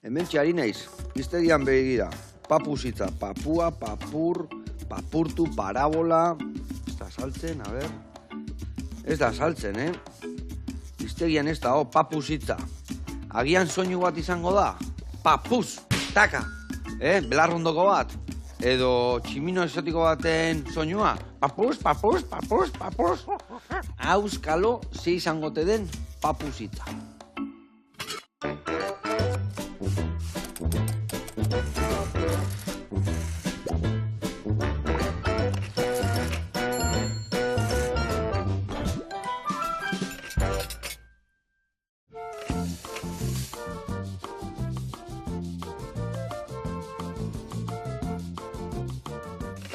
Hemen txari naiz, iztegian begira. Papusitza, papua, papur, papurtu, parabola. Ez da saltzen, a ber. Ez da saltzen, Iztegian ez da, papusitza. Agian soinu bat izango da. Papus, taka. Belarrondoko bat. Edo tximino exotiko baten soinua. Papus, papus, papus, papus. Auskalo, ze izango te den papusitza.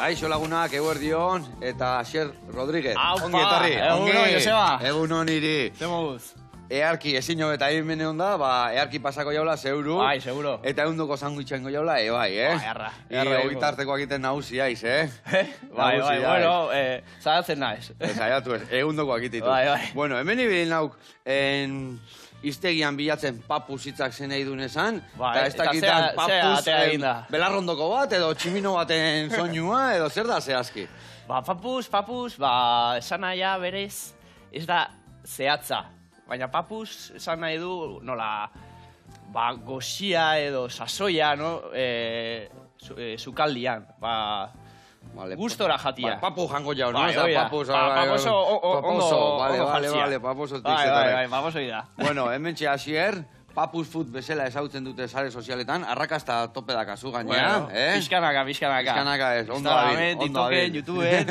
Kaixo lagunak, eguerdion, eta Asier Rodríguez. Ongi etorri. Egunon, Joseba. Egunon iri. Zemoguz. Earki ezin hobeta hemen egon da, earki pasako jaula, zeuru. Bai, seguro. Eta egunduko sandwichen jaula, bai, Bai, Ogitarteko egiten nahuzi aiz, Bai, bueno, zaiatzen naiz. Zaiatu ez, egunduko egititu. Bai. Bueno, hemen ibili nauk, iztegian bilatzen papusitzak zen nahi duen esan, eta ez dakitan papus belarrondoko bat, edo tximino baten soinua, edo zer da zehazki? Papus, esan nahia berez, ez da zehatza. Baina papus esan nahi du, nola, goxia edo sasoia, no, sukaldian, gustora jatia. Papu jango jau, no? Papuso, Vale, papuso tixetare. Bai, papuso da. Bueno, hemen txe Asier, Papus Food bezala ezautzen dute sare sozialetan, arrakasta tope dakazu gainera, Pixkanaka. Pixkanaka ez, ondo abil. TikToken, YouTubeen.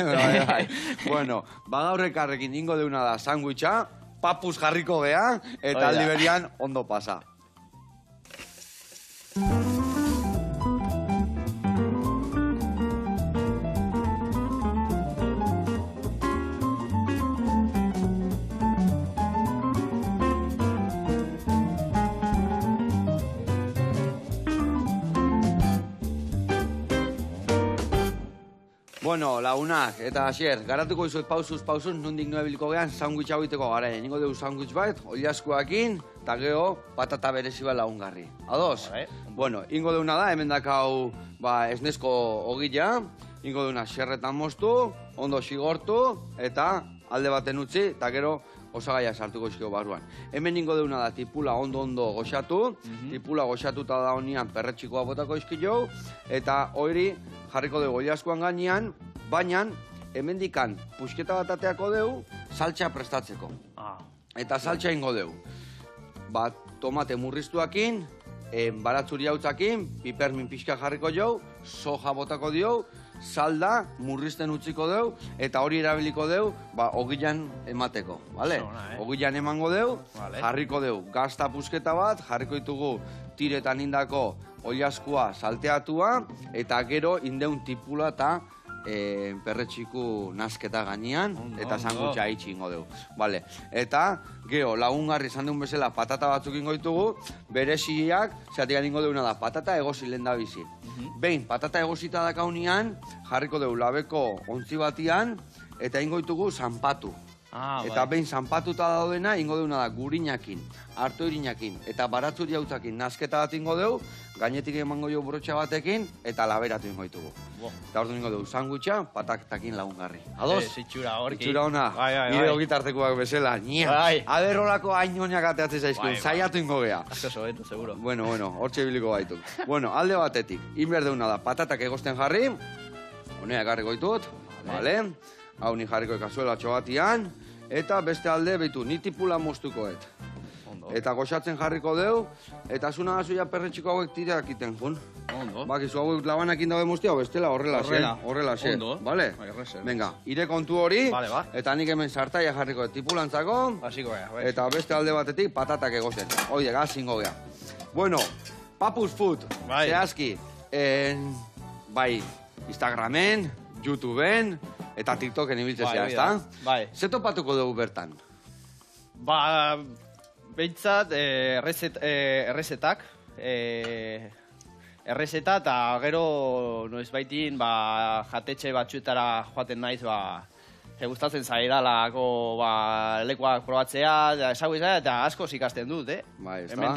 Bueno, gaur ekarrekin ingo deuna da sandwicha, papus jarriko gea, eta aldi berian ondo pasa. Bueno, lagunak, eta Asier, garatuko izuet pausuz, nondik nuebiliko gehan, sandwich hau iteko gara. Ningo dugu sandwich bat, oliaskoakin, eta geho, patata berezi bat lagungarri. Ados? Bueno, ingo deuna da, hemen dakau esnesko ogila, ingo deuna xerretan moztu, ondo xigortu, eta alde baten utzi, eta gero osagaia sartuko izkio barruan. Hemen ingo deuna da, tipula ondo goxatu, tipula goxatuta da honian perretxikoa botako izkio, eta hori jarriko dugu oliaskoan gainean, baina hemendikan pusketa bat ateako dugu saltxa prestatzeko. Eta saltxa ingo dugu. Tomate murriztuakin, baratzuri hautzakin, pipermin pixka jarriko dugu, soja botako dugu, salda murrizten utziko dugu, eta hori erabiliko dugu, ogilan emateko, bale? Ogilan emango dugu, jarriko dugu gazta pusketa bat, jarriko ditugu tiretan indako oliaskua salteatua, eta gero indeun tipula eta perretxiku nazketa gainean, eta sandwicha itxi ingo dugu. Eta gero lagungarri izan duen bezala patata batzuk ingo ditugu, bereziak, zeatik ingo duguna da, patata egosi lehen da bizi. Behin, patata egosita dakaunean, jarriko dugu labeko ontzi batian, eta ingo ditugu zanpatu. Eta behin zanpatuta daudena, ingo duguna da gurinakin, harto irinakin, eta baratzuri hautzakin nazketa bat ingo dugu, gainetik emango jo brotxa batekin, eta laberatu ingo ditugu. Eta ordu ingo dugu sandwicha, patatakin lagungarri. Ados? Itxura horki. Itxura ona, nire ogitartekoak bezala, aderrolako hain ateatzen zaizkun, zaiatu ingo geha. Askoso, seguro. Bueno, hortxe biliko gaitu. Bueno, alde batetik, inber deuna da, patatak egosten jarri, honea garriko ditut, bale? Hau ni jarriko ekazuelatxo batian, eta beste alde, behitu, ni tipula moztukoet. Eta goxatzen jarriko deu, eta zuna gazu ja perretxiko hauek tireak iten, jun. Ondo. Bakizu hauek labanakin dabe moztia, bestela horrela xe. Ondo. Bale? Venga, ire kontu hori, eta nik hemen sartaia jarriko tipulantzako, eta beste alde batetik patatak egozen. Oide, gazingo gea. Bueno, Papus Food, zehazki, Instagramen, YouTubeen, eta TikToken ibiltzen zea, ezta? Ze topatuko dugu bertan? Behintzat, errezetak, errezeta eta gero noiz baitin jatetxe batzuetara joaten naiz gustatzen zaidalako lekuak probatzea, eta asko ikasten dut, Bai, ez da.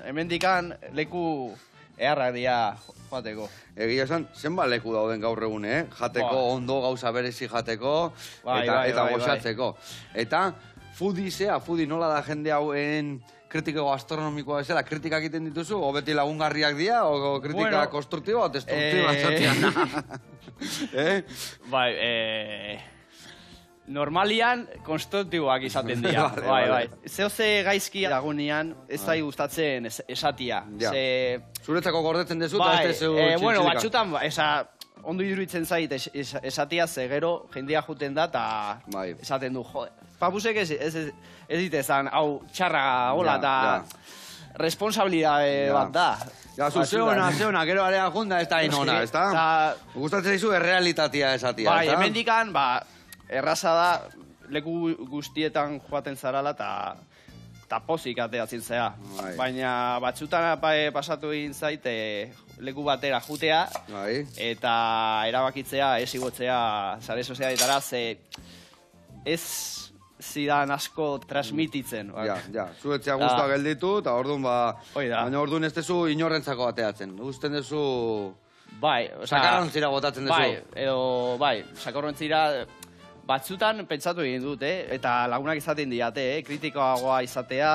Hemendikan leku eharrak dira joateko. Egia esan, zenbat leku dauden gaur egun, jateko, ondo gauza berezi jateko, eta goxatzeko. Eta, foodie nola da jende hauen kritiko gastronomikoa bezala, kritikak egiten dituzu, o beti lagungarriak dira, o kritika konstruktiba o destruktiba zatzean. Bai, normalian konstruktiboak izaten dira. Bai. Zeoze gaizki dagunean ez zai gustatzen esatia. Zuretzako gordetzen dezu, eta ez zeu txintxilika. Bueno, batxutan, ondo iruditzen zait esatia, ze gero jendia juten da, eta esaten du, jode. Papusek ez ditezan, hau txarra gola, eta responsabilidade bat da. Ja, zeona, gero area junda, ez da inona, ez da? Gustatzen dizu errealitatea esatia, ez da? Bai, hemendikan, erraza da, leku guztietan joaten zarala, eta pozik ateatzen zea. Baina batzutan pasatu egin zait, leku batera jutea, eta erabakitzea, ez igotzea, sare sozialetara, ze ez zidan asko transmititzen. Ja, zuetzea guztua gelditu, eta orduan baina orduan ez dezu inorrentzako ateatzen. Usten dezu sakarrontzira botatzen dezu. Bai, sakarrontzira batzutan pentsatu egin dut, eta lagunak izaten diate, kritikoagoa izatea,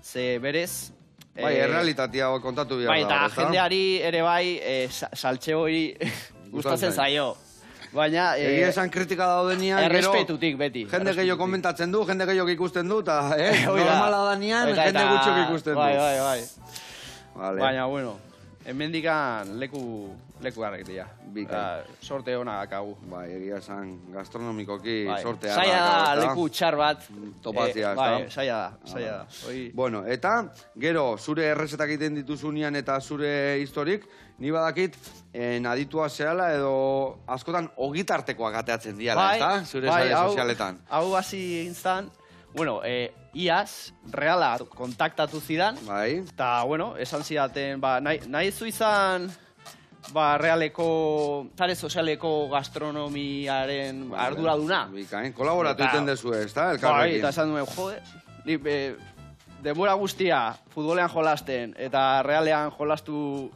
ze berez... Bai, errealitatea kontatu behar da. Bai, eta jendeari ere saltxe hori gustatzen zaio. Baina... Egia esan kritika daudenian, errespetutik beti. Jende gehiago komentatzen du, jende gehiago ikusten du, eta normala danean, jende gutxok ikusten du. Bai. Baina, bueno, hemendikan leku harrek dira. Sorte honak akagu. Bai, egia esan gastronomikoki sorte harrak. Zaila da leku txar bat. Topatzia, ez da? Bai, zaila da. Bueno, eta gero, zure errezetak egiten dituzunean eta zure historik, ni badakit, aditua zehala edo askotan ogitartekoak ateatzen diala, ez da? Zure sare sozialetan. Hau hasi instan, bueno, iaz, reala kontaktatu zidan, eta, bueno, esan zidaten, nahi zu izan, realeko, sare sozialeko gastronomiaren arduraduna. Bikain, kolaboratu egiten dezu ez da, elkarrekin. Eta esan duen, jode, denbora guztia futbolean jolasten, eta realean jolastu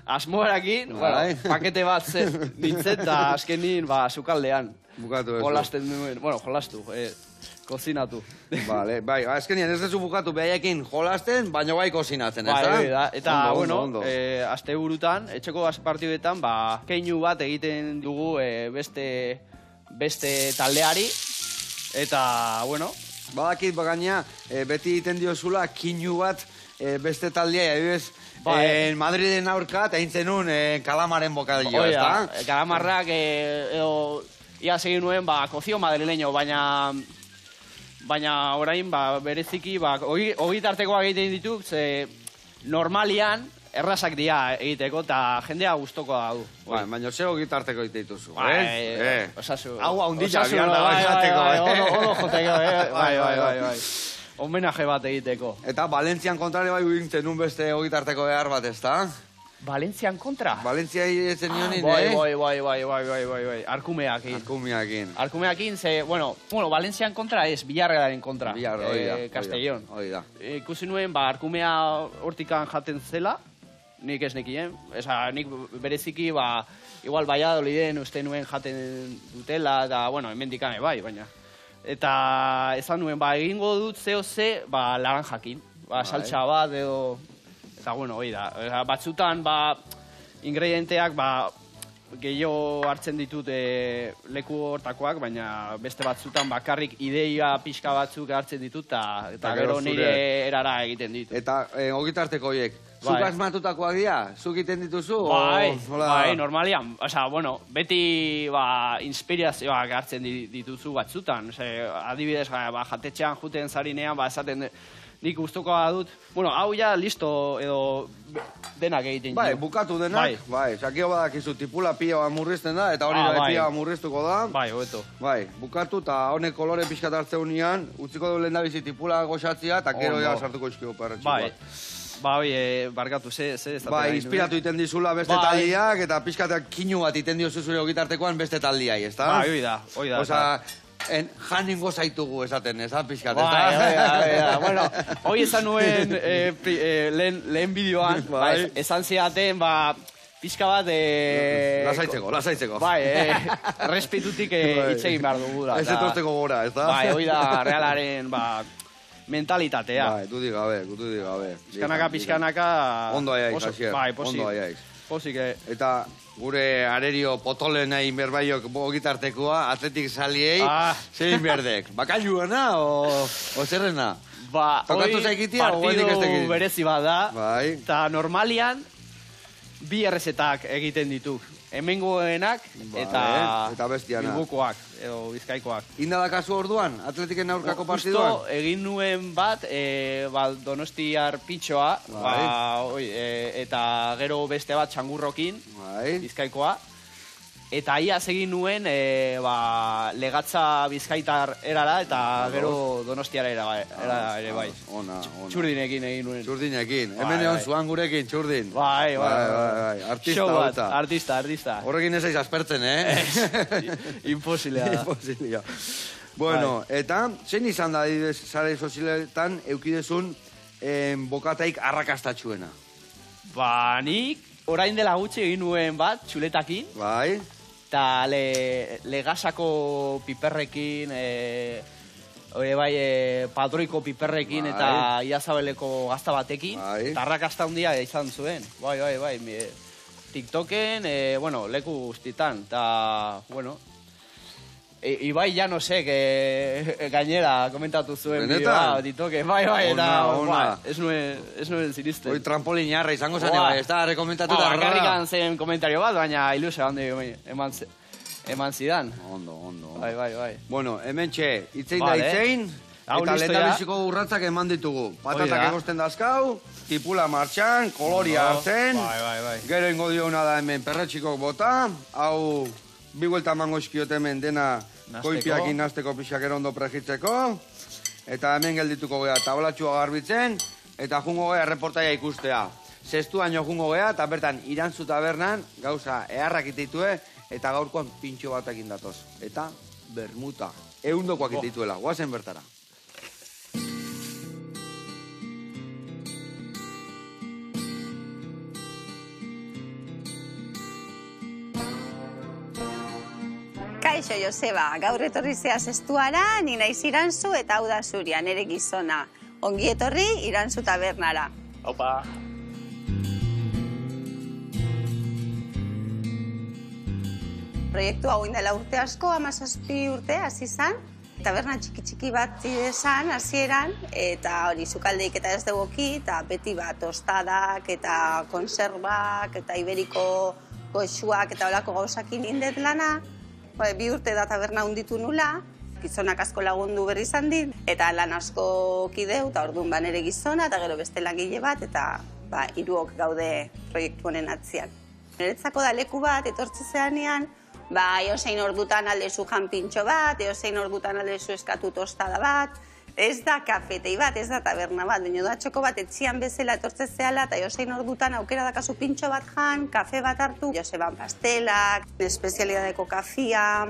asmoarekin, pakete bat nintzen, eta azkenin, sukaldean. Bukatu ez. Jolasten duen, jolastu, kozinatu. Vale, bai, azkenean ez dezu bukatu behaiekin jolasten, baina bai kozinatzen, ez da? Bai, eta, bueno, aste burutan, etxeko partiduetan, keinu bat egiten dugu beste taldeari, eta, bueno... Badakit, bagaina, beti egiten diozula, keinu bat beste taldea, adibidez, Madriden aurka, eta hintzen nun kalamaren bokadillo, ez da? Kalamarrak, ia segin nuen, kozio madrileño, baina orain, bereziki, ogitartekoak egiten ditu, ze normalian, errazak dira egiteko, eta jendea guztokoa du. Baina ze ogitarteko egite dituzu, osasu. Hau haundilla bihar da izateko, Odo joteko, bai. Homenaje bat egiteko. Eta Valentzian kontrare bai uintzen nun beste ogitarteko behar bat, ez da? Valentzian kontra? Valentzia ezen nionin, Bai. Arkumeakin. Arkumeakin, ze, bueno, Valentzian kontra ez, Villarrealaren kontra. Castellón. Ikusi nuen, Arkumea hortikan jaten zela, nik ez nekien. Nik bereziki, igual Valladoliden uste nuen jaten dutela, eta, bueno, hemendikane bai, baina. Eta ezan nuen, egingo dut zeo-ze, laranjakin. Saltxa bat edo... Eta, bueno, hoi da. Batzutan, ingredienteak, gehiago hartzen ditut leku hortakoak, baina beste batzutan bakarrik ideia pixka batzuk hartzen ditut, eta gero nire erara egiten ditut. Eta ogitarteko horiek, zuk asmatutakoak dira? Zuk egiten dituzu? Bai, normalian. Bueno, beti inspirazioak hartzen dituzu batzutan. Adibidez, jatetxean juten zarinean, esaten... Nik guztokoa dut, bueno, hau ja listo edo denak egiten. Bai, bukatu denak, sakio badakizu tipula pila murrizten da, eta hori pila murriztuko da. Bai, hobeto. Bai, bukatu, eta honek kolore pixkat hartze unian, utziko du lehen da bizi tipula goxatzia, eta gero ja sartuko izkio perretxikoak. Bai, barkatu, ze ez da. Bai, inspiratu iten dizula beste taldiak, eta pixkatak kinu bat iten diozu zure ogitartekoan beste taldiai, ez da? Bai, hoi da. janingo zaitugu esaten, ez da, pixkat, Bueno, hoi esan nuen lehen bideoan, esan ziaten, pixka bat... Lasaitzeko. Respetutik itxegin behar dugu da. Ez etorteko gora, ez da? Hoi da realaren mentalitatea. Gutudik gabe. Pixkanaka... Ondo aiaiz, Asier. Ondo aiaiz. Posik, Eta gure arerio potolenei berbaiok bogitartekoa, atletik saliei, zein berdek? Bakailuana o zerrena? Hoi partidu berezi bat da, eta normalian bi errezetak egiten ditu. Hemengoenak eta bilbukoak, edo bizkaikoak. Inda da kasu orduan, atletiken aurkako partiduan? Justo egin nuen bat, Donostiar pitxoa, eta gero beste bat txangurrokin, bizkaikoa. Eta iaz egin nuen legatza bizkaitar erara eta gero Donostiara ere bai. Txurdinekin egin nuen. Txurdinekin. Hemen egon zuan gurekin, txurdin. Bai. Artista hauta. Artista. Horrekin ez aiz aspertzen, Imposilea da. Imposilea. Bueno, eta zein izan da sare sozialetan eukidezun bokataik arrakastatxuena? Nik orain dela gutxi egin nuen bat, txuletakin. Bai. Eta legasako piperrekin, padroiko piperrekin eta iazabeleko gazta batekin. Eta arrakasta handia izan zuen. Bai. TikToken, leku guztitan. Eta, Ibai, ja no sé, gainera komentatu zuen bideoa, TikToken. Bai, eta ez nuen zinisten. Hoi trampolin jarra izango zen, ez da, rekomentatu da. Bakarrikan zen komentario bat, baina ilusio handi eman zidan. Ondo. Bai. Bueno, hemen txe, itzein da itzein, eta lehendabiziko urratzak eman ditugu. Patatak egosten dazkau, tipula martxan, koloria hartzen. Bai. Gero ingo diona da hemen perretxikok bota, hau... Bi vuelta mango eskiot hemen dena koipiak inazteko pixak erondo pregitzeko. Eta hemen geldituko gea tablatxua garbitzen. Eta jungo gea reportaia ikustea. Zestuaino jungo gea eta bertan Irantzu tabernan gauza eharrak iteitue. Eta gaurkoan pintxo batekin datoz. Eta bermuta. Eundokoak iteituela. Guazen bertara. Kaixo, Joseba, gaur etorri zea Zestuara, ni naiz Irantzu eta hau da zuria, nere gizona. Ongi etorri Irantzu tabernara. Aupa! Proiektu hau indela urte asko, 17 urte hasi zan. Taberna txiki bat zidezan, hasieran, eta hori sukaldeik eta ez dugoki, eta beti tostadak eta konserbak eta iberiko goxuak eta holako gauzakin indet lana. 2 urte da taberna hunditu nula, gizonak asko lagundu berri izan dit, eta lan asko kideu, eta orduan nere gizona, eta gero beste langile bat, eta 3 gaude proiektu honen atzian. Niretzako da leku bat, etortze zeanean, eozein ordutan aldezu janpintxo bat, eozein ordutan aldezu eskatu tostada bat, ez da kafetei bat, ez da taberna bat, baina da txoko bat etxian bezala etortze zehala, eta eozein ordutan aukera dakazu pintxo bat jan, kafe bat hartu, Joseban pastelak, espezialidadeko kafia,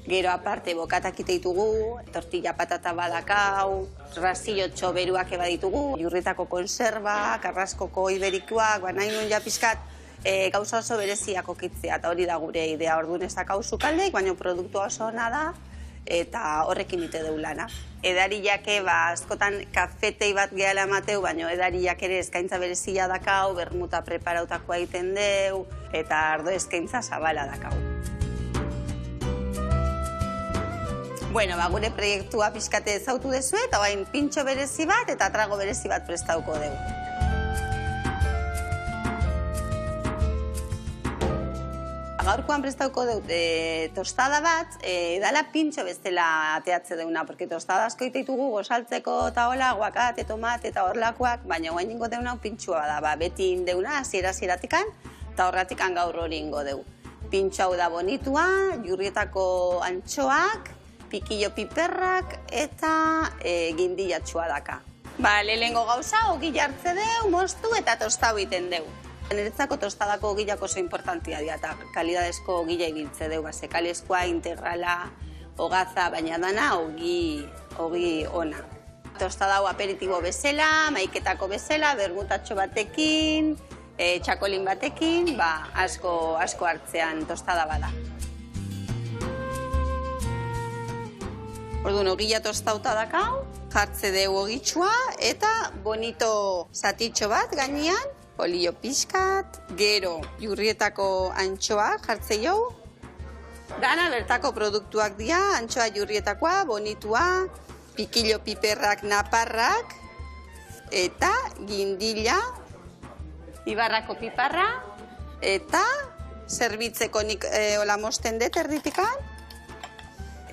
gero aparte bokatak iteitugu, tortilla patata badakau, rasillo txoberuak eba ditugu, jurritako konserba, karraskoko iberikoak, nahi nuen ja pizkat, gauza oso bereziak okitzea, eta hori da gure idea orduan ez dakau sukaldeik, baina produktu oso ona da, eta horrekin ite deu lana. Edariak askotan kafetei bat gehala emateu, baina edariak ere eskaintza berezia dakau, bermuta preparautakoa egiten deu, eta ardo eskaintza zabala dakau. Bueno, gure proiektua pixkate ezautu dezu, eta bain pintxo berezi bat eta trago berezi bat prestauko deu. Gaurkoan prestauko dut tostada bat, edala pintxo bezala ateatze deuna, porque tostada asko iteitugu gozaltzeko eta hola, aguakate, tomate eta horlakoak, baina guain ingo deuna pintxoa da, beti indeuna, hasiera-hasieratik, eta horratikan gaur hori ingo deu. Pintxo hau da bonitua, jurrietako antxoak, pikillo piperrak eta gindilatxua daka. Lehenengo gauza, ogi jartze deu, moztu eta tostau iten deu. Niretzako tostadako ogilak oso importantia dira, eta kalidadezko ogila ibiltze deu, zekalezkoa, integrala, hogaza, baina dana ogi ona. Tostada hau aperitibo bezala, maiketako bezala, bermutatxo batekin, txakolin batekin, asko hartzean tostada bada. Orduan, ogila tostauta dakau, jartze dugu ogitxua, eta bonito zatitxo bat gainean, olio pixkat, gero jurrietako antxoa jartze jau. Dana bertako produktuak dira, antxoa jurrietakoa, bonitua, pikillo piperrak naparrak, eta gindila, ibarrako piparra, eta zerbitzeko nik hola mosten dut erditikan,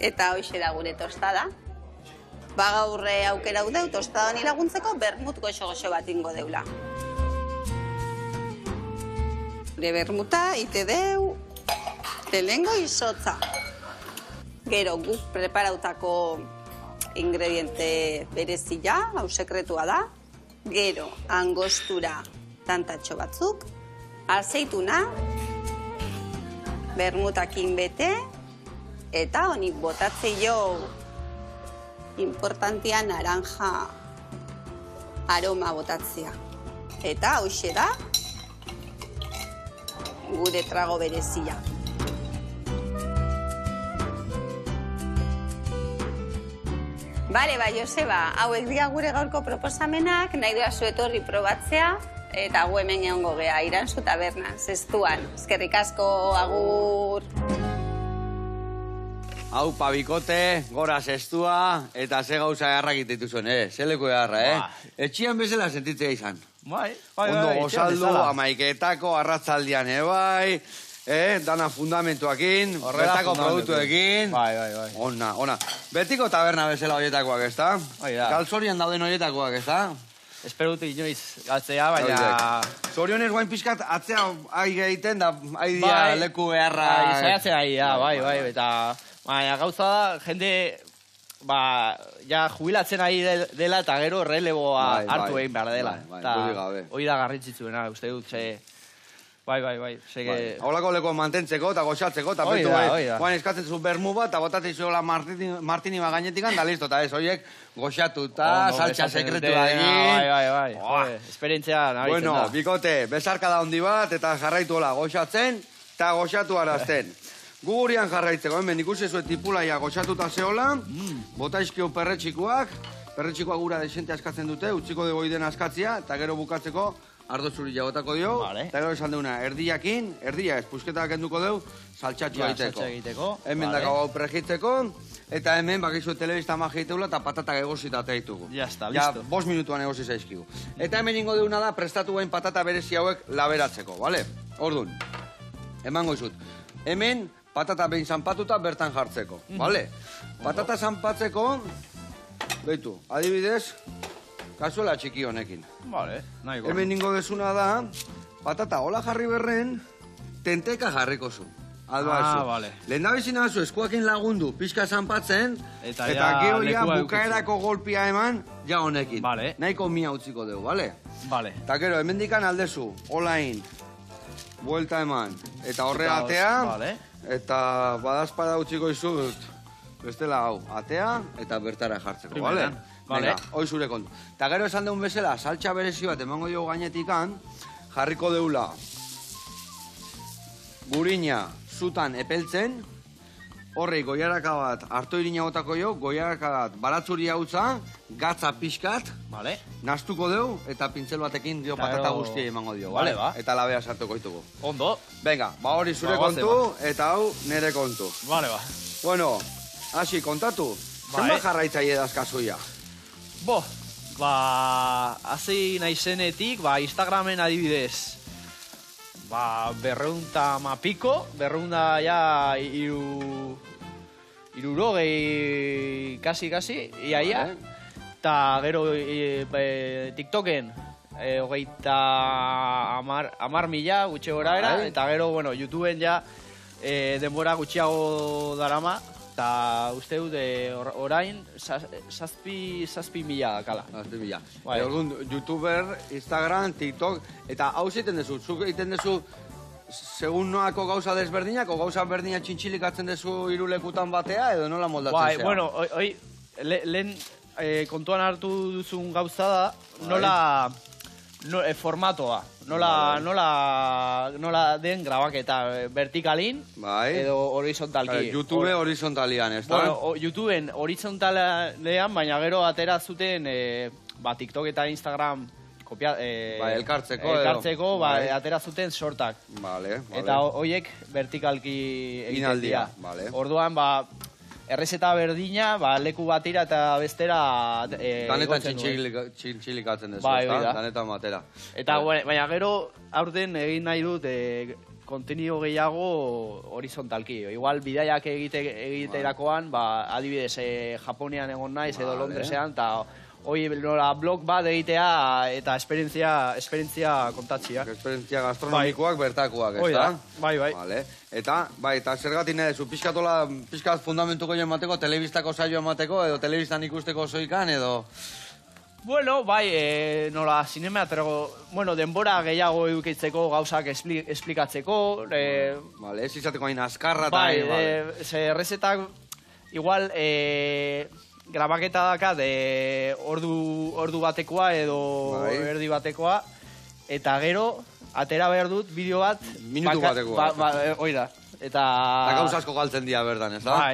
eta hoxe da gure tostada. Gaur aukera deu, tostada honi laguntzeko, bermut goxo-goxo bat ingo deula. Gure bermuta, ite deu, lehengo izotza. Gero guk preparautako ingrediente berezia, hau sekretua da. Gero angostura tantatxo batzuk, azeituna, bermutakin bete, eta honik botatze jo importantia naranja aroma botatzea. Eta hoxe da gure trago berezia. Bale, Joseba, hauek dira gure gaurko proposamenak, nahi doazu etorri probatzea, eta gu hemen egongo gea, Irantzu tabernan, zestuan. Eskerrik asko, agur! Hau, pabikote, gora zestua, eta ze gauza eharrak itetu zuen, ze leku eharra, Etxian bezala sentitzea izan. Bai, ondo gozaldu, amaiketako, arratzaldian, bai, dana fundamentuakin, bertako produktuekin. Bai. Ona. Betiko taberna bezala horietakoak, ez da? Galzorian dauden horietakoak, ez da? Espero dut inoiz galtzea, baina... Zorionez guain pixkat atzea ahi egiten, da ahi dia leku eharra... Izaiatzea ahi, bai, eta... Baina gauza da, jende... Ja jubilatzen ahi dela eta gero releboa hartu egin behar dela. Hoi da garritzitzuena, uste dut, ze... Bai. Haulako leko mantentzeko eta goxatzeko, eta betu guain eskatzen zu bermu bat, eta botatzen zuela martini bat gainetikan, da listo, eta ez, horiek goxatu eta saltxa sekretua egin. Bai, esperientzia nabitzen da. Bueno, bikote, bezarka da hondi bat, eta jarraitu hola goxatzen, eta goxatu arazten. Gugurian jarraitzeko, hemen ikusi zuen tipulaia goxatuta zehola, botaizkio perretxikoak gura desente askatzen dute, utziko dugu iden askatzia, eta gero bukatzeko ardo zuri jagotako dio, eta gero esan deuna, erdiakin, erdia ez, pusketak enduko deu, saltxatxua egiteko. Hemen dako hau pregitzeko, eta hemen bakizu telebista magia egiteula eta patatak egosita teitugu. Ya está, listo. 5 minutuan egosi zaizkigu. Eta hemen ingo deuna da, prestatu gain patata berezi hauek laberatzeko, bale? Orduan, emango izut. Hemen, patata behin zanpatuta bertan jartzeko, bale? Patata zanpatzeko, behitu, adibidez, kasuela txiki honekin. Vale, nahi gora. Hemen ningo dezuna da, patata hola jarri berren, tenteka jarriko zu. Vale. Lehen da bizina zu, eskuakin lagundu, pixka zanpatzen, eta gero ja bukaerako golpia eman, ja honekin. Vale. Nahiko mia utziko dugu, bale? Vale. Eta gero, hemen dikan aldezu, holain, buelta eman, eta horre atea, eta badazpada utziko izut, bestela hau, atea, eta bertara jartzeko, bale? Venga, hoi zure kontu. Eta gero esan deun bezala, saltxa berezi bat emango dugu gainetikan, jarriko deula gurina zutan epeltzen, horrei goiaraka bat harto irina botako jo, goiaraka bat baratzuri hautza, gatza pixkat, nastuko dugu, eta pintzel batekin dio patata guztia emango dio, bale? Eta labea sartuko ditugu. Ondo. Venga, hori zure kontu, eta hau nere kontu. Vale. Bueno, hasi kontatu, zenbat jarraitzaile dazkazuia? Hazi naizenetik, Instagramen adibidez, 200 piko, 200 ja irurogei kasi, iaia, eta gero TikToken, 30.000 gutxe gora era, eta gero, YouTubeen ja denbora gutxiago darama, eta uste dut orain 7.000 dakala. 7.000. Orduan, YouTuber, Instagram, TikTok, eta hau ziten dezu, zuk egiten dezu segun noako gauza desberdinak, o gauza berdinak txintxilikatzen dezu irulekutan batea, edo nola moldatzen zea? Bueno, lehen kontuan hartu duzun gauza da, nola formatoa, nola den grabaketa vertikalin edo horizontalki. YouTube horizontalian, ez da? Bueno, YouTubeen horizontalean, baina gero atera zuten TikTok eta Instagram elkartzeko, atera zuten sortak. Eta horiek vertikalki egiten dira. Orduan, errezeta berdina, leku batira eta bestera... Danetan txintxilikatzen dezu, danetan batera. Eta, baina gero, aurten egin nahi dut kontenido gehiago horizontalki. Igual, bidaiak egiterakoan, adibidez, Japonian egon naiz edo Londresean, eta nola blog bat egitea eta esperientzia kontatziak. Esperientzia gastronomikoak bertakoak, ez da? Bai. Eta zergatik nahi zu, pixkat fundamentuko jo emateko, telebistako saio emateko, edo telebistan ikusteko zoikan, edo... Bueno, nola, zinematero, denbora gehiago edukitzeko, gauzak esplikatzeko... Ez izateko hain azkarra eta... Errezetak, igual... grabaketa dakat ordu batekoa edo erdi batekoa, eta gero, atera behar dut bideo bat... Minutu batekoa. Oida. Eta gauza asko galtzen dira berdan, ez da?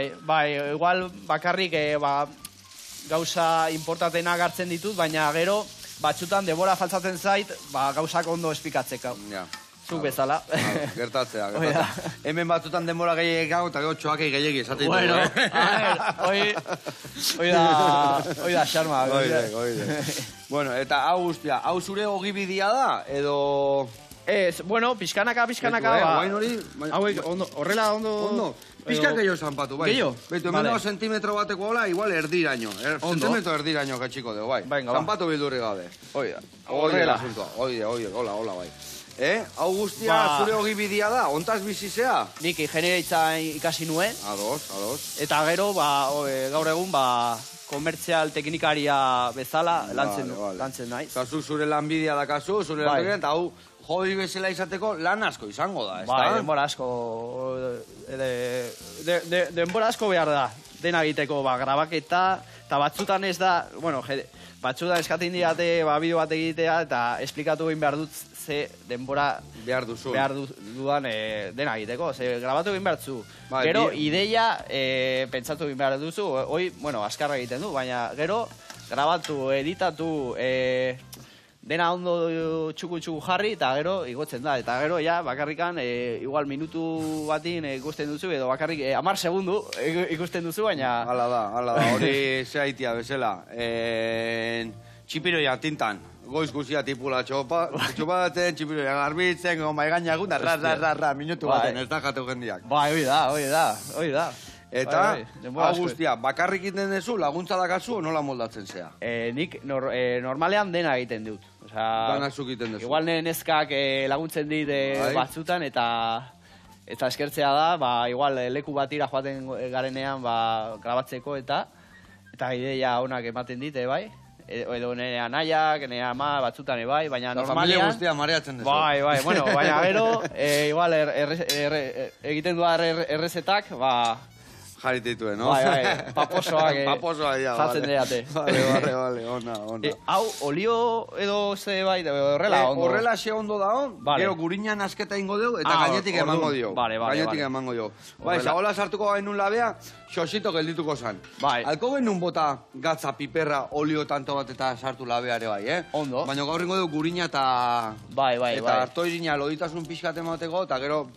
Igual bakarrik gauza importantenak hartzen ditut, baina gero, batzutan denbora faltzatzen zait, gauzak ondo esplikatzeko. Zuk bezala. Gertatzea. Hemen batzutan denbora gehiago eta gero txoakei gehiagi esaten ditu. Hoi da, xarma. Bueno, eta hau guztia, hau zure ogibidia da, edo... Pixkanaka. Hauek, horrela ondo... Pixka gehiago zanpatu, bai. Gehiago? Betu, hemen dago sentimetro bateko hola, igual erdiraino. Sentimetro erdiraino katxiko dugu, bai. Zanpatu bildurri gabe. Horrela. Hola, bai. Hau guztia zure ogibidia da, ontaz bizizea? Nik ingenieritza ikasi nuen. Ados. Eta gero, gaur egun, komertzial teknikaria bezala lantzen naiz. Eta zure lanbidea dakazu, zure lanbidea, eta hau hobi bezala izateko lan asko izango da, ez da? Denbora asko. Denbora asko behar da. Dena egiteko, grabaketa, eta batzutan ez da, batzutan eskatzen diate bideo bat egitea, eta esplikatu egin behar dut ze denbora behar dudan dena egiteko. Grabatu egin behar zu. Gero, ideia pentsatu egin behar duzu, hoi, azkarra egiten du, baina gero, grabatu, editatu, dena ondo txuku jarri, eta gero igotzen da. Eta gero, bakarrikan, igual minutu batin ikusten duzu, edo bakarrik 10 segundu ikusten duzu, baina... Hala da, hori zehaitia bezala. Txipiroia tintan, goiz guzia tipula txupatzen, txipiroia garbitzen, maigaina egun, minutu baten, ez da jateu jendiak. Hoi da. Eta, hau guztia, bakarrik iten dezu, laguntza dakazu, nola moldatzen zea? Nik normalean dena egiten dut. Danak zuk egiten dezu. Igual neskak laguntzen dit batzutan, eta eskertzea da, igual leku batira joaten garenean grabatzeko, eta ideia onak ematen dit, bai? Edo nire anaiak, nire ama, batzutan bai, baina normalean... Familia guztia mareatzen dezu. Baina gero, igual egiten duar errezetak, jarite dituen, no? Paposoak jatzen diate. Vale, ona. Hau, olio edo ze bai, horrela ondo? Horrela xe ondo da on, gero gurinan asketa ingo dugu, eta gainetik emango dio. Gainetik emango dio. Bai, zagola sartuko gainun labea, xosito geldituko zan. Alko genuen bota gatza, piperra, olio tanto bat eta sartu labeare bai, Ondo. Baina gaur ingo dugu gurina eta... Bai. Eta hartoirina loditasun pixkat emateko, eta gero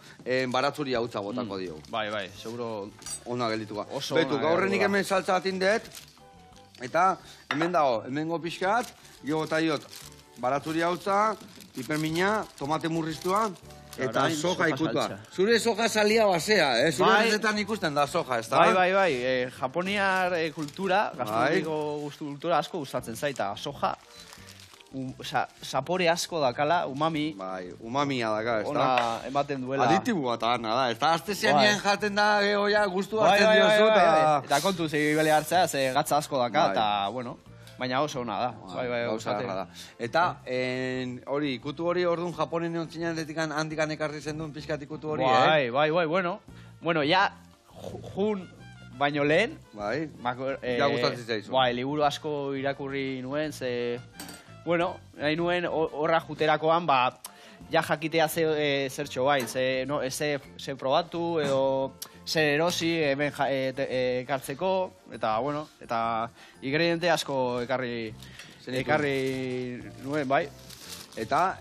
baratzuri hautza botako dio. Bai, seguro... Ona geldituko. Betu, gaurrenik hemen saltza batin dut, eta hemen dago, hemengo pixkat, gero eta diot, baratzuri hautza, pipermina, tomate murriztua, eta soja ikutua. Zure soja salia basea, zure errezetan ikusten da soja, ez da? Bai, japoniar kultura, gastronomiko kultura asko gustatzen zaita, soja, sapore asko dakala, umami. Bai, umamia daka, ez da? Ona ematen duela. Aditibu bat da, ez da? Azte zeanien jaten da, gehoia, guztu hartzen diozu, eta... Eta kontu, zegi bele hartzea, ze gatza asko daka, eta, bueno... baina oso ona da. Gauza da. Eta, hori, ikutu hori orduan Japonen eontzinean handikan ekarri zenduen pixkat ikutu hori, Bai, bueno. Bueno, ja, jun baino lehen. Bai, ja gustatzen zaizu. Bai, liburu asko irakurri nuen, bueno, nahi nuen horra juterakoan, ja jakitea zertxo bai, ze probatu edo zer erosi hemen ekartzeko, eta, bueno, eta ingrediente asko ekarri nuen, bai. Eta,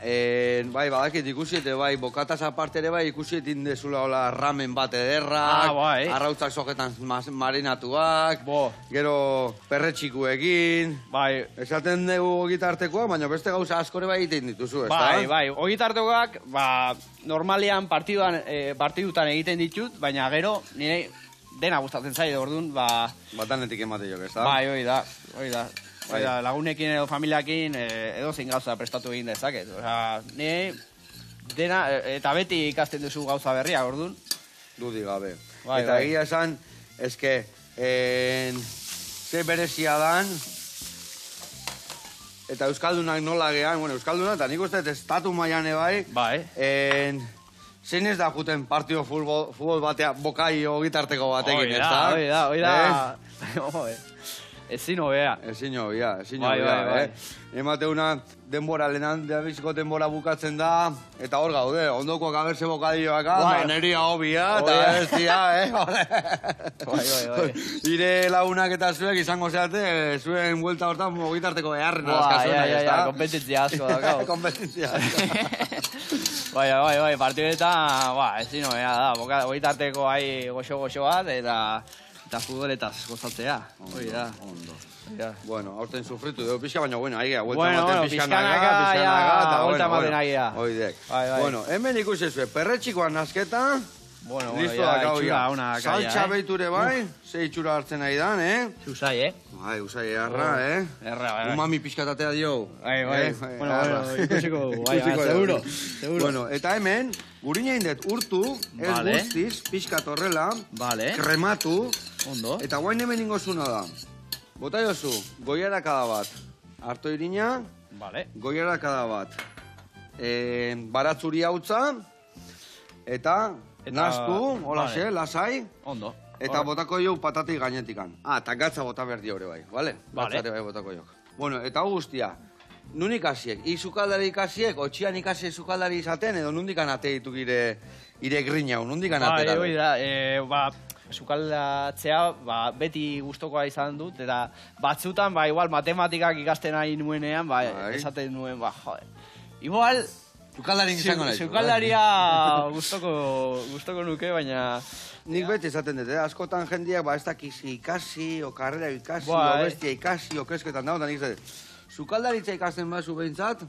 bai, badakit ikusiet, bai, bokataz aparte ere, bai, ikusiet indezula hola ramen bat ederrak, arrautzak sojetan marinatuak, gero perretxikuekin, esaten dugu ogitartekoa, baina beste gauza askore bai egiten dituzu, ez da? Bai, ogitartekoak, normalian partidutan egiten ditut, baina gero, nire dena gustatzen zaide, orduan, batanetik emate jok, ez da? Bai, hori da. Lagunekin edo familiakin edo zein gauza prestatu egin dezaket. Ni dena, eta beti ikasten duzu gauza berria, orduan. Dudik gabe. Eta egia esan, eske, ze berezia dan, eta Euskaldunak nola gehan, bueno, Euskaldunak, eta nik uste estatu maian bai, zein ez da juten partido futbol batea, bokaio gitarteko batekin, ez da? Hoi da. Ezin hobea. Emate una denbora, lehenan biziko denbora bukatzen da, eta hor gaude, ondokoak agertze bokadioak, maneria hobia, eta ez dira, Ire lagunak eta zuek izango zeate, zuen buelta hortan mogitarteko beharren azkazuna, ez da? Kompetentzia asko dakau. Kompetentzia asko. Bai, partidetan, ezin hobea da, mogitarteko goxo bat, eta futboletaz gozatzea, hori da. Ondo. Bueno, aurten sufritu dugu pixka, baina bueno, aigea, pixkanaka, eta vuelta maten aigea. Oidek. Bueno, hemen ikusi perretxikoan nasketa, listo da gau ya. Saltxa beiture bai, ze itxura hartzen nahi dan, Usai, Bai, usai erra, Erra, bai. Umami pixkatatea dio. Bai. Bueno, ikusiko, seguro. Bueno, eta hemen, gurina indet urtu, ez guztiz, pixkat horrela, krematu, eta guain hemen ingozuna da. Bota jozu, goiarakada bat. Arto irina, goiarakada bat. Baratzuri hautza, eta naztu, holaxe, lasai. Ondo. Eta botako jo patati gainetikan. Eta gatza bota berdi hori bai, bale? Gatzare bai botako jok. Bueno, eta guztia, nun ikasiek? Izukaldari ikasiek, otxian ikasi izukaldari izaten, edo nundikan ateitu ire grina, nundikan atera? Bai, hori da, sukaldatzea beti gustokoa izan dut, eta batzutan, igual matematikak ikasten ari nuenean, esaten nuen, joder. Igual, sukaldaria gustoko nuke, baina... Nik beti esaten dut, askotan jendiak, ez dakiz ikasi, o karrera ikasi, o bestia ikasi, o kresketan dago, eta nik zaten, sukaldaritza ikasten bazu behintzat,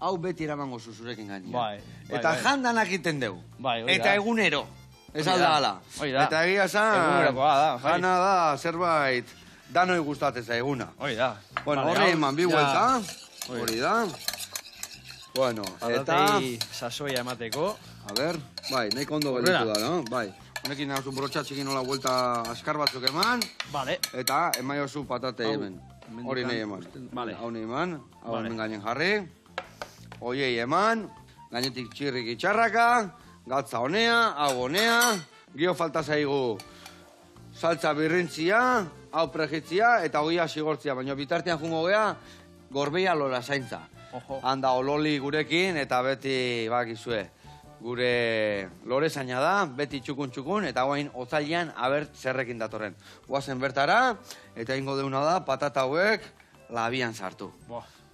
hau beti eramango zurekin gainean. Eta jandanak egiten dugu. Eta egunero. Ez alda ala. Eta egia zan, jana da, zerbait, danoi gustatzen zaiguna. Bueno, horri eman bi huelta, hori da. Bueno, eta... Sasoia emateko. A ber, nahiko ondo gelditu da, no? Honekin nahazun borotxatxekin nola vuelta askar batzuk eman. Eta eman jozu patate hemen. Hori nahi eman. Hau nahi eman, hau hemen gainen jarri. Oiei eman, gainetik txirrik itxarraka, gatza honea, hau honea. Gio falta zaigu saltza birrintzia, hau prejitzia eta ogia sigortzia. Baina bitartean jungo gea, gorbeia lola zaintza. Handa ololi gurekin eta beti bakizue. Gure lore zaina da, beti txukun, eta guain otzailean aber zerrekin datorren. Guazen bertara, eta ingo deuna da, patata hauek labian sartu.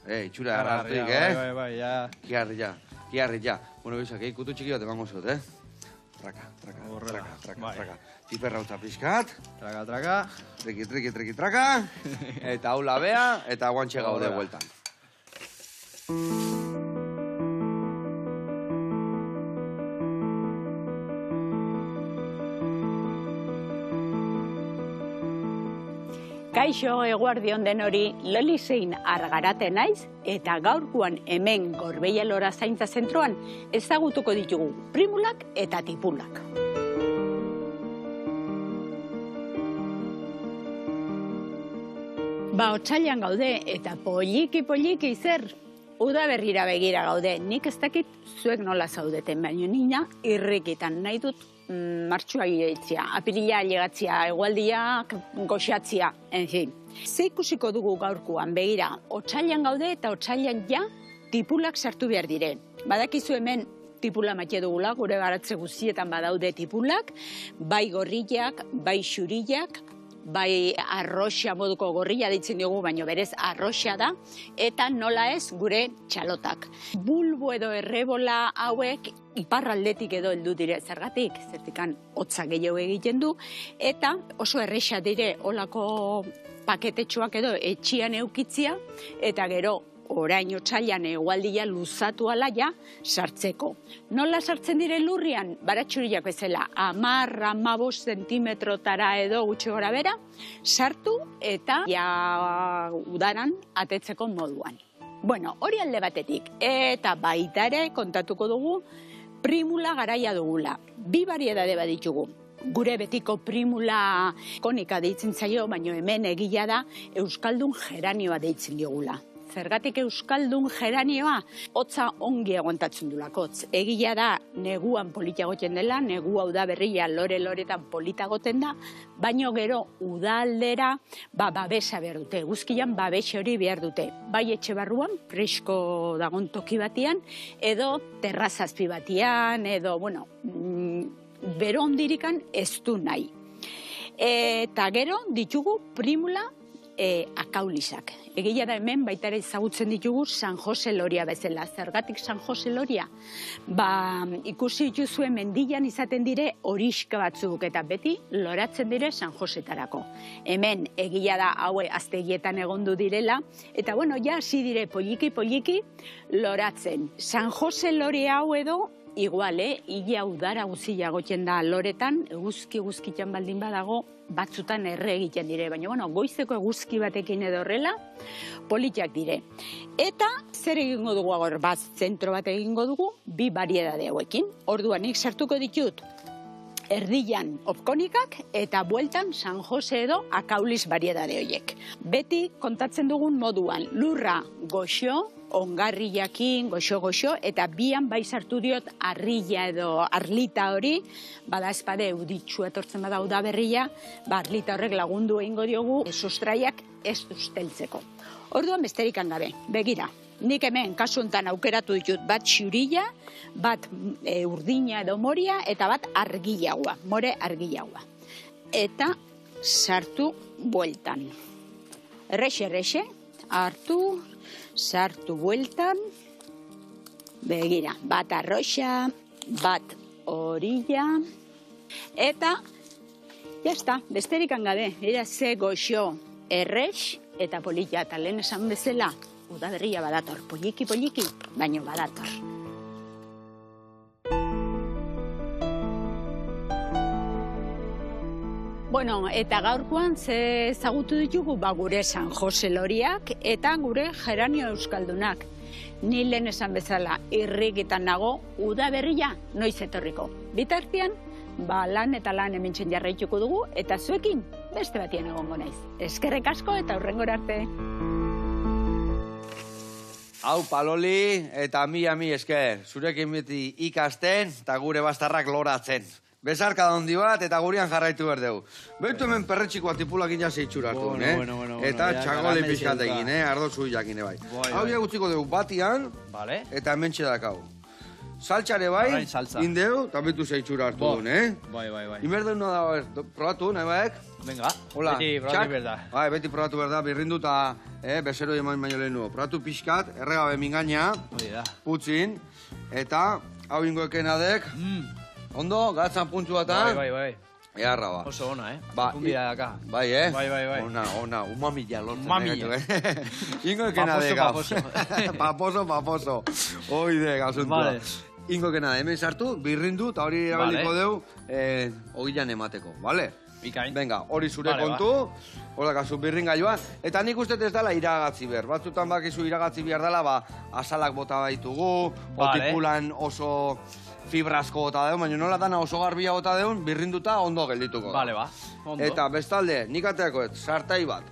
Itxura hartuik, Bai, ja. Kiarri, ja. Bueno, bizak, kutu txiki bat emango zut, Traka. Tiperra utza pixkat. Traka. Triki, eta hau labea, eta guantxe gaude bueltan. Kaixo eguardion denori, Loli zein Argarate naiz, eta gaurkoan hemen Gorbeia Lora Zaintza Zentroan ezagutuko ditugu primulak eta tipulak. Otsailean gaude, eta poliki zer, udaberrira begira gaude. Nik ez dakit zuek nola zaudeten, baina nina irrikitan nahi dut martxua gireitzia, apirila llegatzia, egualdiak goxatzia, en fin. Ze ikusiko dugu gaurkoan, begira, otsailean gaude eta otsailean ja tipulak sartu behar dire. Badakizu hemen tipula maite dugula, gure baratze guztietan badaude tipulak, bai gorriak, bai xurillak, bai arroxa moduko gorria deitzen diogu, baino berez arroxa da, eta nola ez gure txalotak. Bulbo edo errebola hauek iparraldetik edo heldu dire, zergatik, zertikan hotza gehiago egiten du, eta oso erresa dire olako paketetxoak edo etxian eukitzia, eta gero orain otsailean egualdia luzatu alaia sartzeko. Nola sartzen dire lurrian? Baratxuriak bezala, 10-15 zentimetrotara edo gutxi gora bera, sartu eta ja udaran atetzeko moduan. Bueno, hori alde batetik. Eta baita ere kontatuko dugu primula garaia dugula. 2 variedade baditugu. Gure betiko primula konika deitzen zaio, baina hemen egia da euskaldun geranioa deitzen diogula. Zergatik euskaldun geranioa, hotza ongi aguantatzen dulakotz. Egia da, neguan polita goten dela, negua udaberria lore-loretan polita goten da, baino gero udaldera babesa behar dute, guzkian babese hori behar dute. Bai etxe barruan, fresko dagon toki batian, edo terrazazpi batian, edo, bueno, bero ondirikan ez du nahi. Eta gero ditugu primula akaulisak. Egia da hemen baita ere ezagutzen ditugu San Jose Loria bezala. Zergatik San Jose Loria? Ikusi dituzue mendian izaten dire horiska batzuk eta beti loratzen dire San Josetarako. Hemen egia da haue aztegietan egondu direla eta bueno, ja hasi dire poliki loratzen. San Jose Loria hau edo igual, ia udara guzia gotzen da loretan, eguzkitan baldin badago, batzutan erre egiten dire, baina bueno, goizeko eguzki batekin edo horrela, politiak dire. Eta zer egingo dugu agor, zentro bat egingo dugu, 2 variedade hauekin. Orduan, nik sartuko ditut, erdian opkonikak eta bueltan San Jose edo akaulis variedade horiek. Beti kontatzen dugun moduan, lurra goxo, ongarriakin, goxo, eta bian bai sartu diot arrilla edo arlita hori, bada espade euditxu etortzen bada udaberria, arlita horrek lagundu egingo diogu, sustraiak ez usteltzeko. Orduan besterik gabe, begira, nik hemen kasu honetan aukeratu ditut bat xurilla, bat urdina edo moria, eta bat argilagoa, more argilagoa. Eta sartu bueltan. Errexe, hartu, sartu bueltan, begira, bat arroxa, bat orilla, eta, jazta, besterik gabe, ze goxo errex eta polilla, eta lehen esan bezala, udaberria badator, poliki, baino badator. Bueno, eta gaurkoan ze ezagutu ditugu gure San Jose Loriak eta gure geranio euskaldunak. Ni lehen esan bezala irrikitan nago udaberria noiz etorriko. Bitartean, lan eta lan hementzen jarraituko dugu eta zuekin beste batien egongo naiz. Eskerrek asko eta hurrengora arte. Hau, Paloli, eta mi esker. Zurekin beti ikasten eta gure bastarrak loratzen. Bezarka da hondi bat, eta gurian jarraitu behar dugu. Behitu hemen perretxikoa tipulakin jase itxura hartu, eta txagole pixkatekin, ardo zuiakin, bai. Hau ja gutziko dugu batian, eta hemen txedakau. Saltxare bai, indeu, eta behitu ze itxura hartu duen, Bai. Inberdeu no da, probatu, nahi baek? Venga, beti probatu berda. Bai, beti probatu berda, birrindu eta bezero eman baino lehen nuo. Probatu pixkat, erregabe mingaina, putzin, eta hau ingoeken adek, ondo, gatzan puntzu batan. Bai. Earra ba. Oso ona, Kumbia daka. Bai, Bai. Ona, umamilla lortzen. Umamilla. Ingo ekena de gauz. Paposo. Oide, gazuntua. Ingo ekena de, hemen sartu, birrindu, eta hori erabiliko deu, ogilan emateko, bale? Bikain. Venga, hori zure kontu, hori kasu birringailua, eta nik uste ez dela iragatzi behar. Batzutan bakizu iragatzi behar dela, asalak bota baitugu, otipulan oso fibrazko gota deun, baina nola dana oso garbia gota deun, birrinduta ondo geldituko. Bale, ondo. Eta bestalde, nik ateakoet, sartai bat.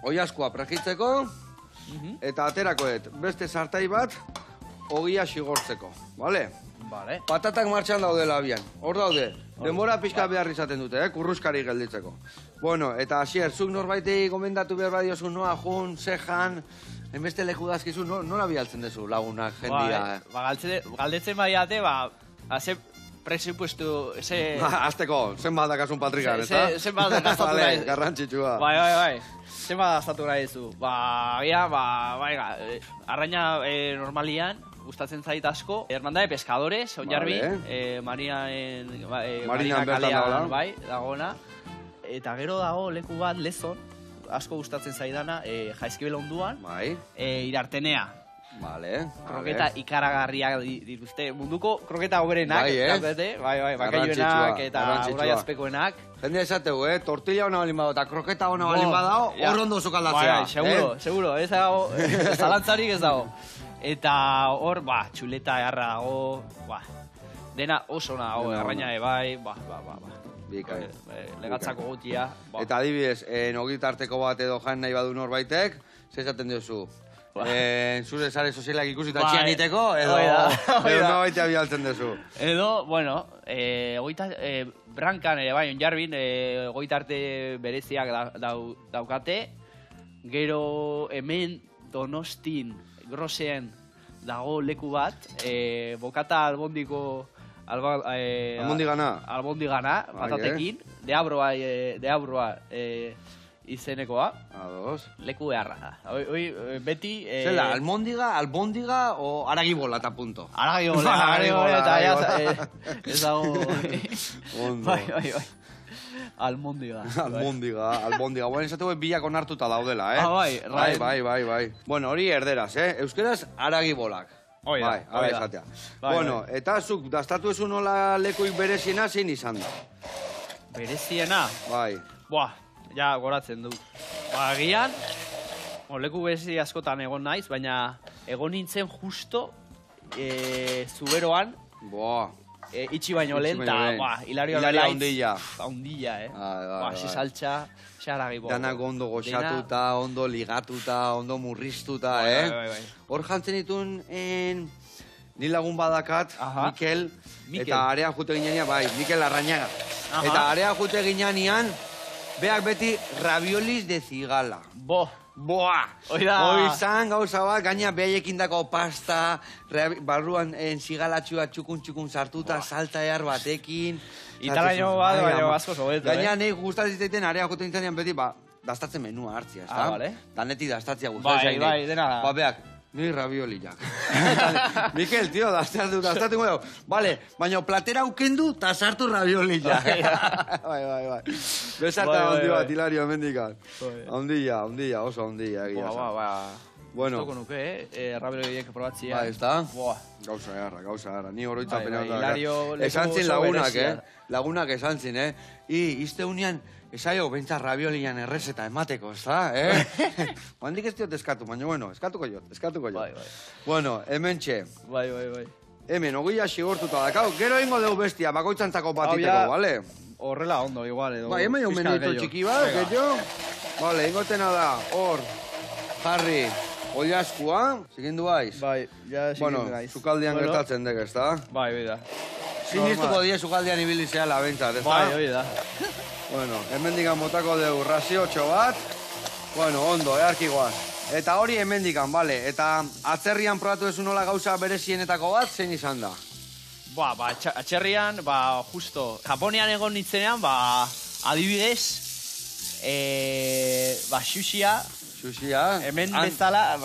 oiazkoa prakitzeko, eta aterakoet beste sartai bat, ogia xigortzeko, bale? Vale. Patatak martxan daudela abian, hor daude. Denbora pixka behar izaten dute, kurruskari gelditzeko. Bueno, eta Asier, zuk norbaitei gomendatu behar badiozu noa, jun, zejan, enbeste leku dazkizu, nola bialtzen dezu lagunak, jendia? Galdetzen baiate, ze presupuestu, Azteko, zenbat dakasun patrikan, eta? Zenbat gastatu nahi. Garrantzitsua. Bai. Zenbat gastatu nahi zu. Arraina normalian, gustatzen zait asko. Hermandade Pescadores, Oinarbin, Marina kalean, bai, dagona. Eta gero dago leku bat, Lezon, asko gustatzen zaidana, Jaizkibel onduan, Irartenea. Vale. Kroketa ikaragarriak dituzte. Munduko kroketa hoberenak. Bai, bakaiuenak eta uraiazpekoenak. Jende esategu, tortilla hona balin badao eta kroketa hona balin badao, hor ondo zukaldatzea. Bai, seguro. Ez dago, zalantzarik ez dago. Eta hor, txuleta eharra dago, dena oso nago, arraina bai, legatzako gotia. Eta adibidez, nogitarteko bat edo jan nahi badu norbaitek, zezaten diozu? Zure sare sozialak ikusita txianiteko, edo nobaitea bialtzen duzu. Edo, bueno, brankan ere bai, Oinarbin, goitarte bereziak daukate, gero hemen Donostin, Grosean dago leku bat, bokata albondigana, patatekin, deabroa izenekoa. Ados. Leku beharra da. Beti... Zela, albondiga o aragibola eta punto? Aragibola eta ez dago... Bai. Almondiga. Bueno, esatu bilak onartuta daudela, Bai. Bueno, hori erderaz, Euskeraz aragibolak. Bai, esatea. Bueno, eta zuk, dastatu ezu nola lekuik bereziena zein izan da? Bereziena? Bai. Ja, goratzen du. Agian, leku berezi askotan egon naiz, baina egon nintzen justo zuberoan, itxi baino lehen, eta Hilario ondilla. Ondilla, xe saltxa, xe haragi. Danak ondo goxatuta, ondo ligatuta, ondo murriztuta, Hor jantzen ditun, ni lagun badakat, Mikel, eta area jute ginean, Mikel Arrañaga. Eta area jute ginean, beak beti ravioliz de zigala. Oizan gauza bat, gaina behaiekin dako pasta, barruan zigalatxua txukun sartuta, salta ehar batekin. Italaino bat, baina asko sobetu, Gaina nahi gustatzen ziteiten, area jute ginean beti, dastatzen menua hartzia, ez da? Daneti dastatzia gustatzen. Bai, dena. Beak, ni ravioliak. Mikel, tio, dastatzen guen. Vale, baina platera ukendu eta sartu ravioliak. Bai. Besarta ondi bat, Hilario, mendikan. Ondilla, oso ondilla. Bueno. Toko nuke, ravioliak probatzia. Bai, ez da? Gauza garra. Ni oroitzapena da. Esantzin lagunak esantzin, Izte unian, esaio, bentsa raviolian errezeta emateko, ez da, Handik ez diot eskatu, baina, bueno, eskatuko jot. Bai. Bueno, hemen txe. Bai. Hemen, ogia xigortuta dakau, gero ingo deu bestia, bakoitzantzako batiteko, bale? Horrela ondo, igual, edo. Bai, hemen jau menito txiki bat, getxo. Bale, ingotena da, hor, jarri, oiazkua, zikindu baiz? Bai, ja zikindu baiz. Bueno, zukaldian gertatzen dek, ez da? Bai, da. Sinistuko die zukaldian ibili zehala bentsat, ez da? Bai, da. Bueno, hemendikan motako dugu raziotxo bat. Bueno, ondo, earkigoaz. Eta hori hemendikan, bale. Eta atzerrian probatu ezu nola gauza berezienetako bat, zein izan da? Atzerrian, justo, Japonian egon nintzenean, adibidez, xuxia. Xuxia? Hemen bezala,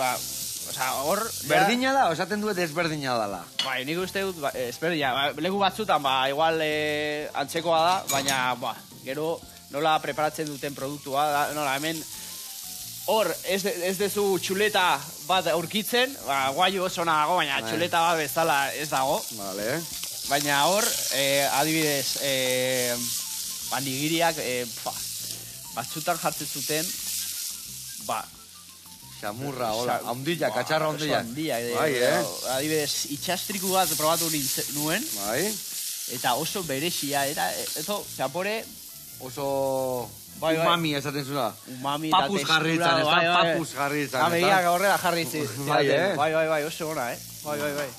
hor... Berdina da, esaten duet ezberdina dala? Bai, nik uste dut, ezberdina. Leku batzutan, igual antzekoa da, baina, gero nola preparatzen duten produktua, nola, hemen hor, ez dezu txuleta bat aurkitzen, guaio oso nago, baina txuleta bat bezala ez dago. Vale. Baina hor, adibidez, nigiriak, batzutan jartzen zuten, xamurra, hola, ondilla, katxarra ondilla. Bai, adibidez, itxastriku bat probatu nuen. Bai. Eta oso berexia, eta zapore... Oso umami esaten zula. Umami eta papus jarri itzan, ez da? Papus jarri itzan. Amegiak horrela jarri itzan. Bai, oso gona, Bai.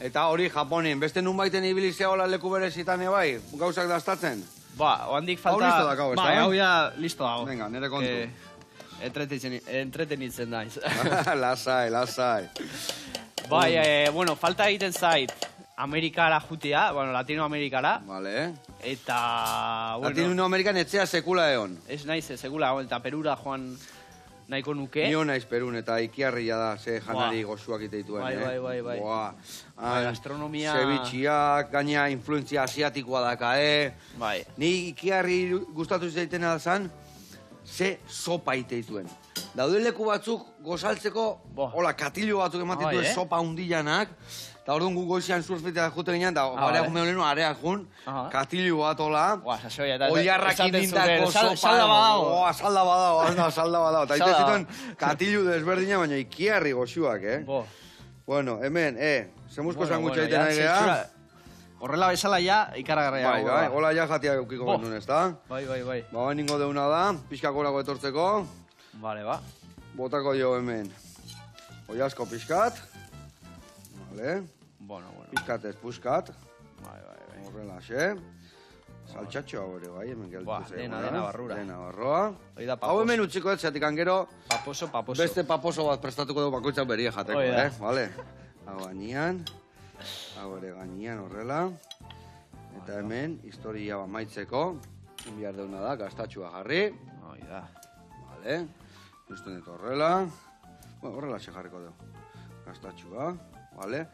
Eta hori Japonin, beste nun baiten ibilizea hola leku berezitan bai, gauzak daztatzen? Oandik falta... Hau listo dakau, ez da? Bai, hau ya listo dago. Venga, nire kontu. Entretenitzen naiz. Lasai. Bai, bueno, falta egiten zait Amerikara jutea, Latinoamerikara. Vale. Eta... Latinoamerikan etzea sekula egon. Ez naiz, sekula egon, eta Perura joan nahiko nuke. Nio naiz Perun, eta ikiarria da, ze janari goxuak iteituen, Bai. Gastronomia... Cevichiak, gaina influentzia asiatikoa daka, Bai. Ni ikiarri gustatu zaitena zan, ze sopa iteituen. Dauden leku batzuk gozaltzeko, hola, katillo batzuk ematituen sopa hundillanak, eta orduan gu goizian surfetea jute ginen, eta areak jun meholeno, areak jun, katillo bat, hola, oiarrak indintako sopa, salda badao, eta ite zituen katillo desberdina, baina ikiarri goxuak, Bueno, hemen, zemuzko sangutxa iten nahi geha. Horrela bezala ja, ikaragarria. Bai, hola ja jatia eukiko gendun, ez da? Bai. Ba, ningo deuna da, pixkak horako etortzeko. Vale, ba. Botako jo hemen. Oiazko pixkat. Vale. Bueno. Pixkat ez puskat. Bai. Horrela, xe. Saltxatxo hau ere, bai, hemen geltu zegoen. Dena barrura. Dena barroa. Hau hemen utziko ez, zeatik angero. Paposo. Beste paposo bat prestatuko dugu bakoitzak beria jateko, Vale. Hau gainean. Hau ere gainean horrela. Eta hemen, historia bat maitzeko. Enbiar deuna da, gaztatxua jarri. Vale. Justo neto horrela. Bueno, horrela xe jarriko dugu. Gaztatxua. Vale.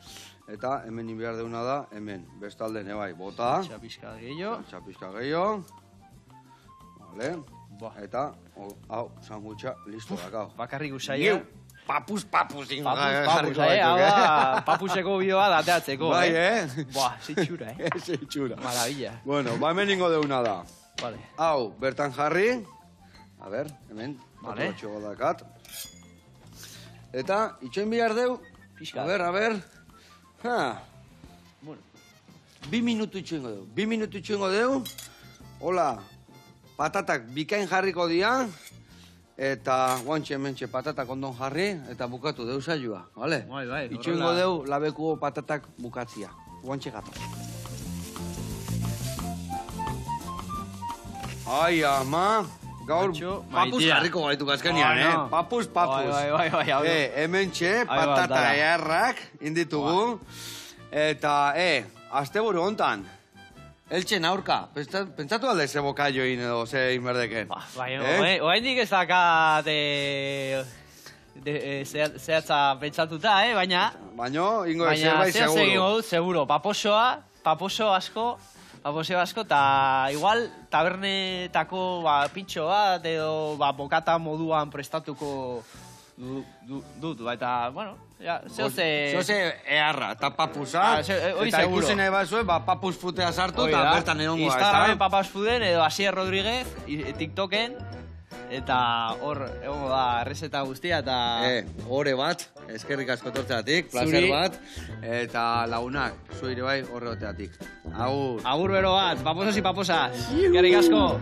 Eta hemen enbiar deuna da, hemen. Bestalde nebai, bota. Txapizka gehiago. Vale. Eta, hau, sangutxa, listo dakau. Bakarrik usaia. Papus ingo jarriko baituk, papuseko bideoa dateatzeko, Bai, Zitxura, Zitxura. Maravilla. Bueno, hemen ingo deuna da. Vale. Hau, bertan jarri. A ber, hemen. Vale. Batxo dakat. Eta, itxoin bihar deu. Piskat. A ber. Bueno. 2 minutu itxoingo deu. Hola, patatak bikain jarriko dia. Eta guantxe hementxe patatak ondon jarri, eta bukatu deu saioa, bale? Bai, itxoingo deu labekuo patatak bukatzia. Guantxe gato. Ai, ama, gaur papus jarriko gaitu gazkenian, Papus. Bai. Hementxe patata eharrak inditugu. Eta, asteburu hontan. Eltsen aurka, pentsatu alde ze bokaioin edo ze inberdeken. Bai, oaindik ez dakat zehatza pentsatuta, baina... Ingo zerbait seguro. Baina egingo dut, seguro. Paposo asko, eta igual tabernetako pintxo bat edo bokata moduan prestatuko dut, eta, bueno, Zehose eharra, eta papusa, eta ikusen nahi bazue, papus futea sartu, eta bertan egongoa. Instagramen papus fuden, edo Asier Rodríguez, TikToken, eta hor egongo da errezeta guztia, eta... Hore bat, eskerrik asko tortzeatik, placer bat, eta lagunak, zuire bai horreoteatik. Agur. Agur bero bat, paposas y paposas. Eskerrik asko.